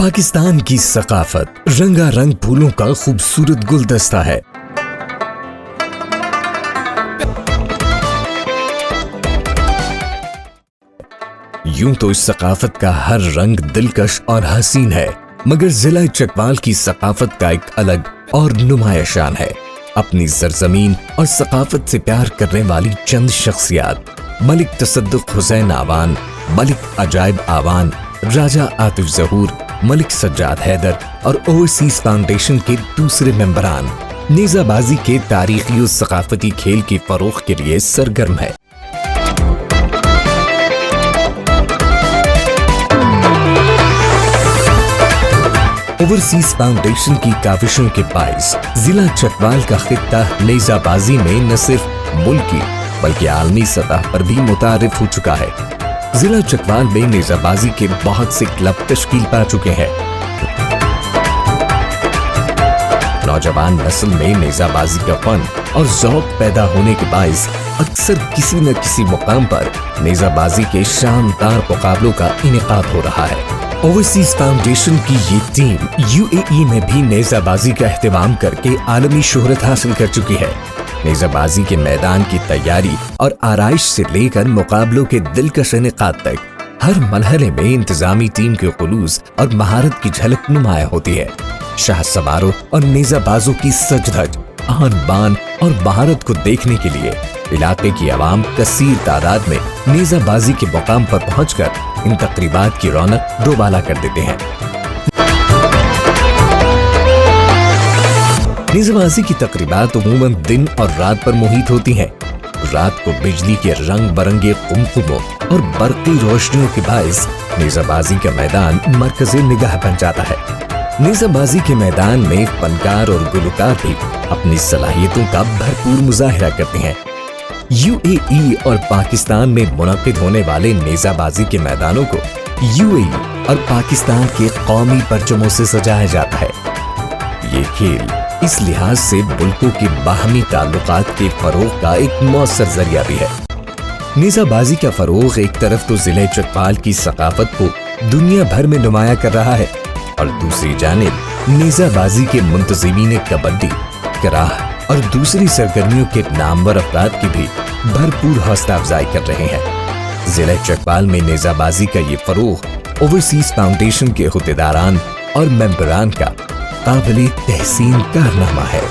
پاکستان کی ثقافت رنگا رنگ پھولوں کا خوبصورت گلدستہ ہے۔ یوں تو اس ثقافت کا ہر رنگ دلکش اور حسین ہے، مگر ضلع چکوال کی ثقافت کا ایک الگ اور نمایاں شان ہے۔ اپنی سرزمین اور ثقافت سے پیار کرنے والی چند شخصیات ملک تصدق حسین آوان، ملک عجائب آوان، راجہ عاطف ظہور، ملک سجاد حیدر اور اوورسیز فاؤنڈیشن کے دوسرے ممبران نیزہ بازی کے تاریخی و ثقافتی کھیل کی فروغ کے لیے سرگرم ہے۔ اوورسیز فاؤنڈیشن کی کاوشوں کے باعث ضلع چکوال کا خطہ نیزہ بازی میں نہ صرف ملکی بلکہ عالمی سطح پر بھی متعارف ہو چکا ہے۔ ضلع چکوال میں نیزہ بازی کے بہت سے کلب تشکیل پا چکے ہیں۔ نوجوان نسل میں نیزہ بازی کا فن اور ذوق پیدا ہونے کے باعث اکثر کسی نہ کسی مقام پر نیزہ بازی کے شاندار مقابلوں کا انعقاد ہو رہا ہے۔ اوورسیز فاؤنڈیشن کی یہ ٹیم UAE میں بھی نیزہ بازی کا اہتمام کر کے عالمی شہرت حاصل کر چکی ہے۔ نیزہ بازی کے میدان کی تیاری اور آرائش سے لے کر مقابلوں کے دلکش انعقاد تک ہر مرحلے میں انتظامی ٹیم کے خلوص اور مہارت کی جھلک نمایاں ہوتی ہے۔ شاہ سواروں اور نیزہ بازوں کی سج دھج، آن بان اور مہارت کو دیکھنے کے لیے علاقے کی عوام کثیر تعداد میں نیزہ بازی کے مقام پر پہنچ کر ان تقریبات کی رونق دوبالا کر دیتے ہیں۔ نیزہ بازی کی تقریبات عموماً دن اور رات پر محیط ہوتی ہیں۔ رات کو بجلی کے رنگ برنگے قمقموں اور برقی روشنیوں کے باعث نیزہ بازی کا میدان مرکز نگاہ بن جاتا ہے۔ نیزہ بازی کے میدان میں فنکار اور گلوکار بھی اپنی صلاحیتوں کا بھرپور مظاہرہ کرتے ہیں۔ UAE اور پاکستان میں منعقد ہونے والے نیزہ بازی کے میدانوں کو UAE اور پاکستان کے قومی پرچموں سے سجایا جاتا ہے۔ یہ کھیل اس لحاظ سے ملکوں کے باہمی تعلقات کے فروغ کا ایک مؤثر ذریعہ بھی ہے۔ نیزہ بازی کا فروغ ایک طرف تو ضلع چکوال کی ثقافت کو دنیا بھر میں نمایاں کر رہا ہے اور دوسری جانب نیزہ بازی کے منتظمین کبڈی، کراہ اور دوسری سرگرمیوں کے نامور افراد کی بھی بھرپور حوصلہ افزائی کر رہے ہیں۔ ضلع چکوال میں نیزہ بازی کا یہ فروغ اوورسیز فاؤنڈیشن کے عہدیداران اور ممبران کا قابل تحسین کارنامہ ہے۔